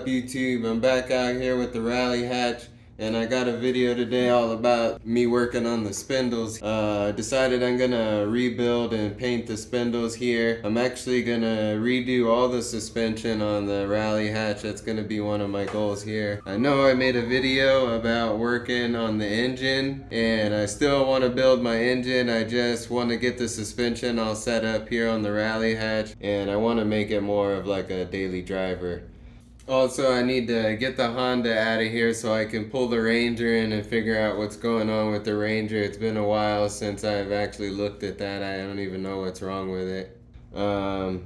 YouTube? I'm back out here with the Rallyhatch, and I got a video today all about me working on the spindles. Decided I'm gonna rebuild and paint the spindles here. I'm actually gonna redo all the suspension on the Rallyhatch. That's gonna be one of my goals here. I know I made a video about working on the engine, and I still want to build my engine. I just want to get the suspension all set up here on the Rallyhatch, and I want to make it more of like a daily driver. Also, I need to get the Honda out of here so I can pull the Ranger in and figure out what's going on with the Ranger. It's been a while since I've actually looked at that. I don't even know what's wrong with it. I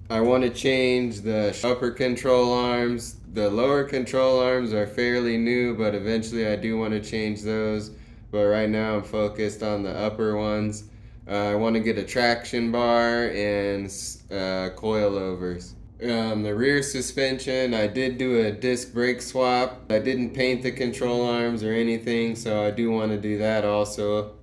want to change the upper control arms. The lower control arms are fairly new, but eventually I do want to change those. But right now I'm focused on the upper ones. I want to get a traction bar and coilovers. The rear suspension, I did do a disc brake swap. I didn't paint the control arms or anything, so I do want to do that also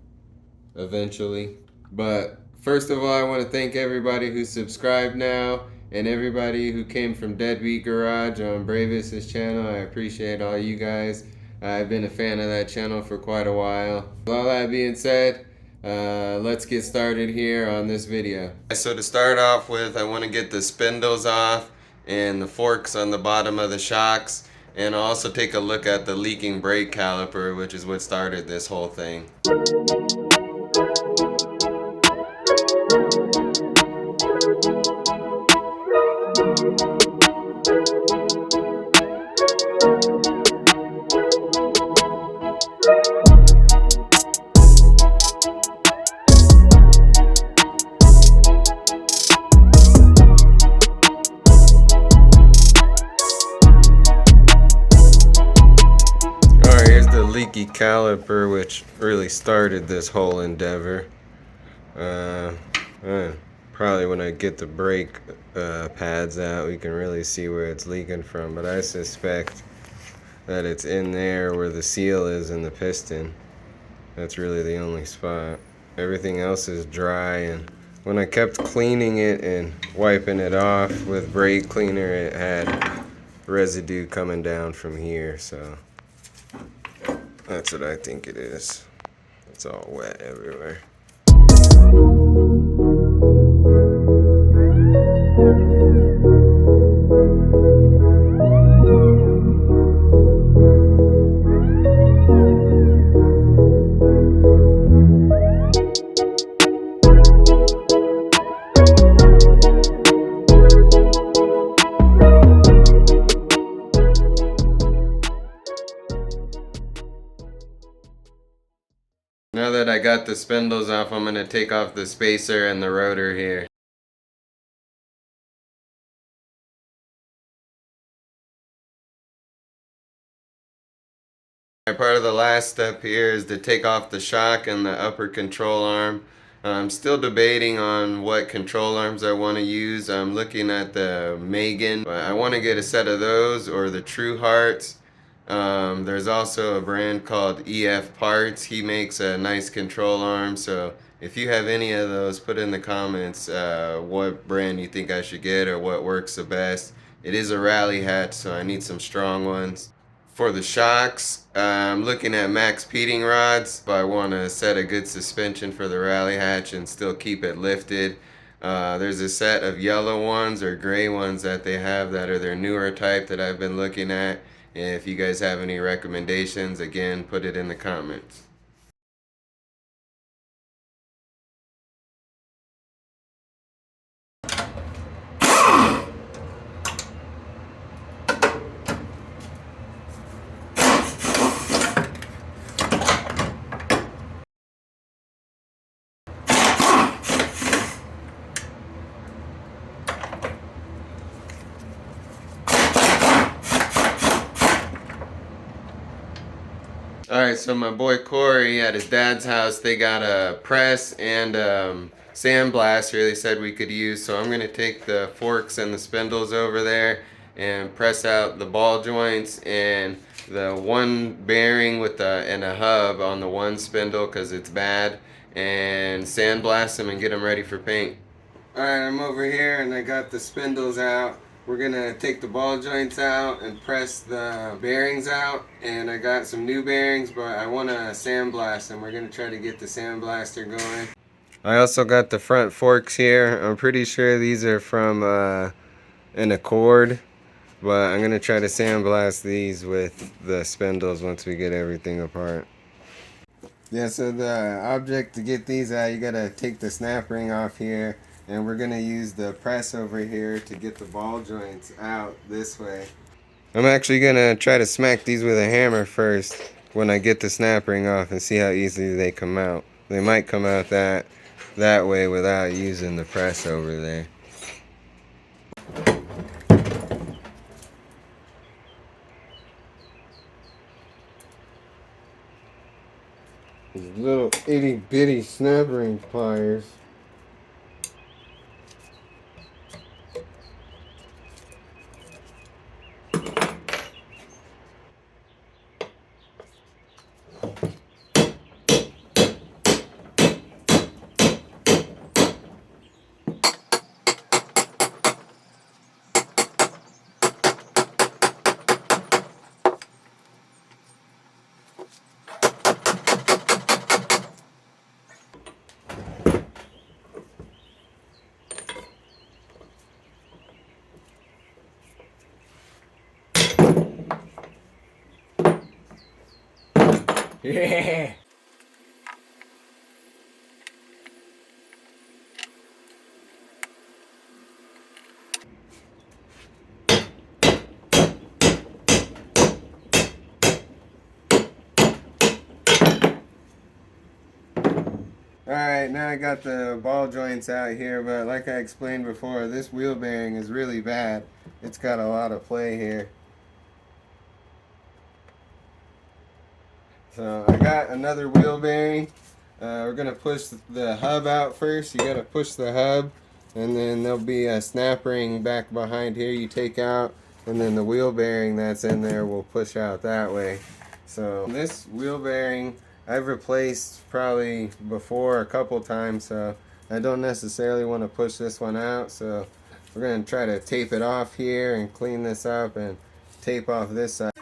eventually. But first of all, I want to thank everybody who's subscribed now and everybody who came from Deadbeat Garage on Bravis' channel. I appreciate all you guys. I've been a fan of that channel for quite a while. With all that being said, let's get started here on this video. So to start off with, I want to get the spindles off and the forks on the bottom of the shocks, and I'll also take a look at the leaking brake caliper, which is what started this whole thing. Leaky caliper, which really started this whole endeavor. Probably when I get the brake pads out, we can really see where it's leaking from, but I suspect that it's in there where the seal is in the piston. That's really the only spot. Everything else is dry, and when I kept cleaning it and wiping it off with brake cleaner, it had residue coming down from here, so that's what I think it is. It's all wet everywhere. Now that I got the spindles off, I'm going to take off the spacer and the rotor here. Part of the last step here is to take off the shock and the upper control arm. I'm still debating on what control arms I want to use. I'm looking at the Megan. I want to get a set of those or the True Hearts. There's also a brand called EF Parts. He makes a nice control arm, so if you have any of those, put in the comments what brand you think I should get or what works the best. It is a Rallyhatch, so I need some strong ones. For the shocks, I'm looking at max peating rods, but I want to set a good suspension for the Rallyhatch and still keep it lifted. There's a set of yellow ones or gray ones that they have that are their newer type that I've been looking at. If you guys have any recommendations, again, put it in the comments. Alright, so my boy Corey at his dad's house, they got a press and sandblaster they said we could use. So I'm going to take the forks and the spindles over there and press out the ball joints and the one bearing with and a hub on the one spindle because it's bad, and sandblast them and get them ready for paint. Alright, I'm over here and I got the spindles out. we're gonna take the ball joints out and press the bearings out. And I got some new bearings, but I want to sandblast them. We're gonna try to get the sandblaster going. I also got the front forks here. I'm pretty sure these are from an Accord, but I'm gonna try to sandblast these with the spindles once we get everything apart. Yeah, so the object to get these out, you gotta take the snap ring off here, and we're gonna use the press over here to get the ball joints out this way. I'm actually gonna try to smack these with a hammer first when I get the snap ring off and see how easily they come out. They might come out that way without using the press over there. These little itty bitty snap ring pliers. Yeah. Alright, now I got the ball joints out here, but like I explained before, this wheel bearing is really bad. It's got a lot of play here. So I got another wheel bearing. We're going to push the hub out first. You got to push the hub, and then there'll be a snap ring back behind here you take out, and then the wheel bearing that's in there will push out that way. So this wheel bearing I've replaced probably before a couple times, so I don't necessarily want to push this one out. So we're going to try to tape it off here and clean this up and tape off this side.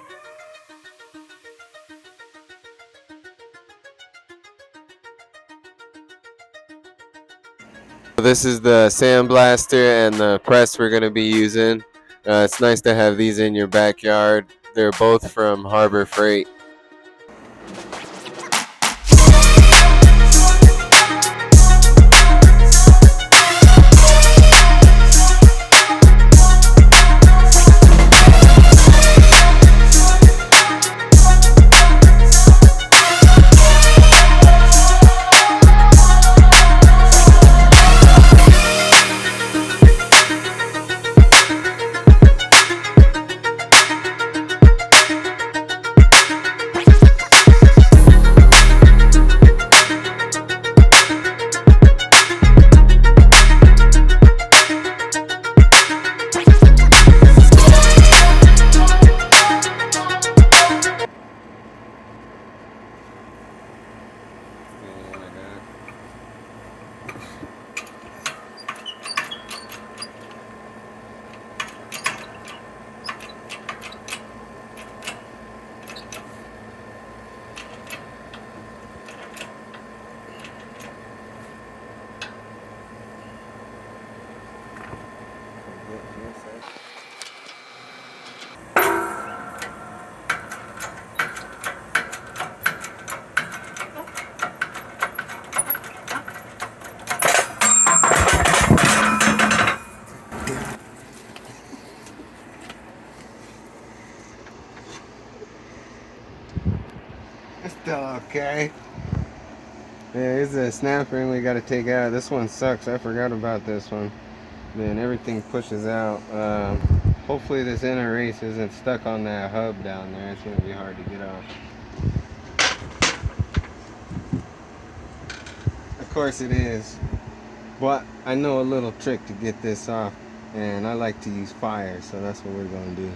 This is the Sandblaster and the press we're going to be using. It's nice to have these in your backyard. They're both from Harbor Freight. It's still okay. Yeah, here's the snap ring we got to take out. This one sucks. I forgot about this one. Then everything pushes out. Hopefully this inner race isn't stuck on that hub down there. It's going to be hard to get off. Of course it is. But I know a little trick to get this off. And I like to use fire, so that's what we're going to do.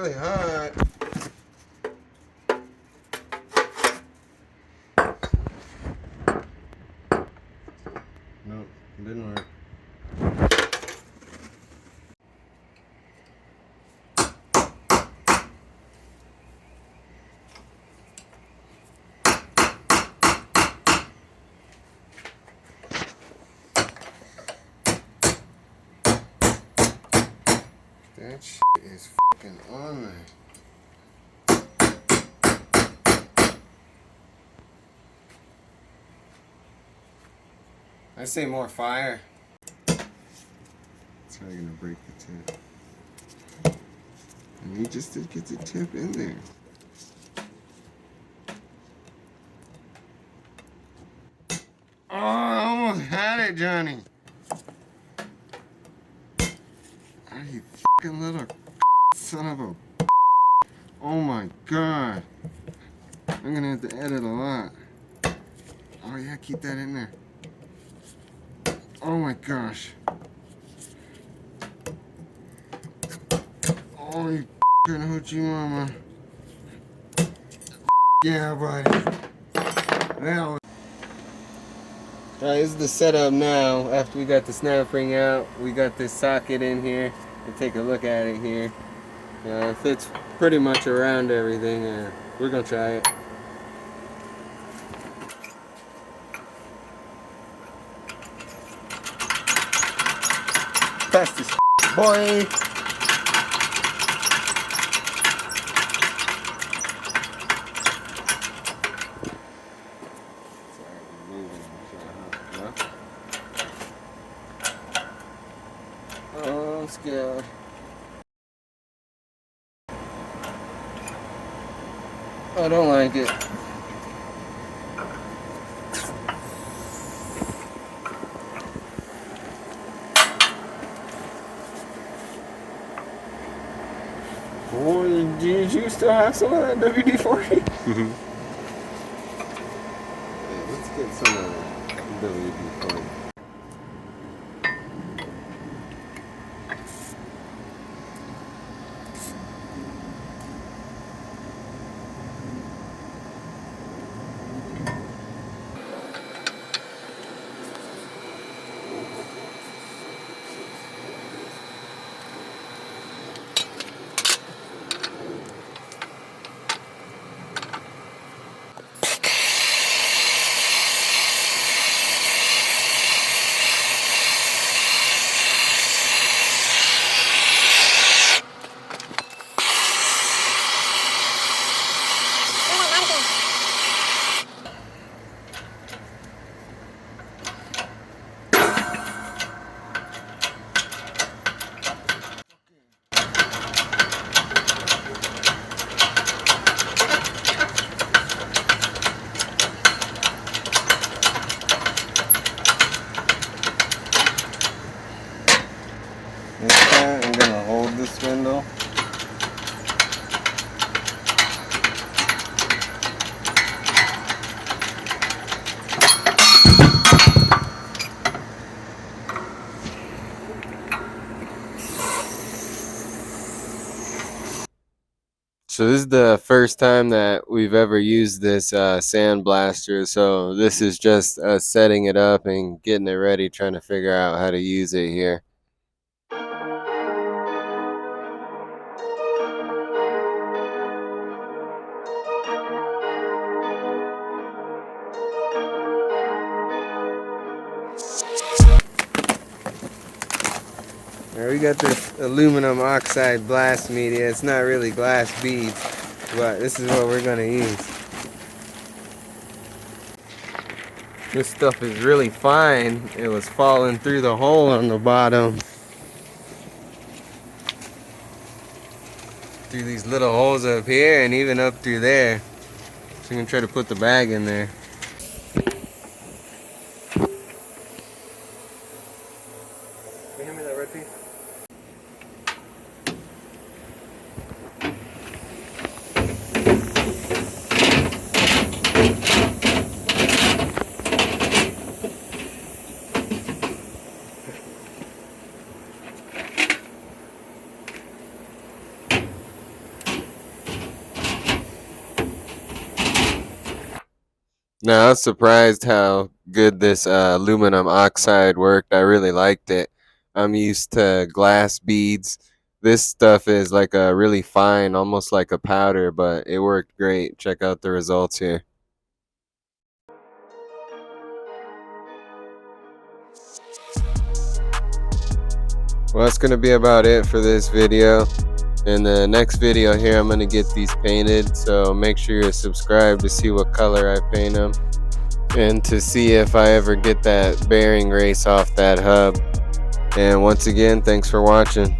really hot. Nope, didn't work. That shit is fucking on there. I say more fire. It's probably gonna break the tip. And he just did get the tip in there. Oh, I almost had it, Johnny. Oh, you fucking little son of a. Oh my god. I'm gonna have to edit a lot. Oh yeah, keep that in there. Oh my gosh. Oh, you f***ing hoochie mama. Yeah, buddy. That was... Alright, this is the setup now. After we got the snap ring out, we got this socket in here. We'll take a look at it here. It fits pretty much around everything. We're gonna try it. Pass this boy. Oh, I'm scared. I don't like it. Boy, did you still have some of that WD-40? Yeah, let's get some of that WD-40. I'm gonna hold the spindle. So this is the first time that we've ever used this Sandblaster, so this is just us setting it up and getting it ready, trying to figure out how to use it here. We got this aluminum oxide blast media. It's not really glass beads, but this is what we're gonna use. This stuff is really fine. It was falling through the hole on the bottom. Through these little holes up here and even up through there. So I'm gonna try to put the bag in there. Can you hand me that red piece? Now, I was surprised how good this aluminum oxide worked. I really liked it. I'm used to glass beads. This stuff is like a really fine, almost like a powder, but it worked great. Check out the results here. Well, that's going to be about it for this video. In the next video here, I'm going to get these painted, so make sure you're subscribed to see what color I paint them and to see if I ever get that bearing race off that hub. And once again, thanks for watching.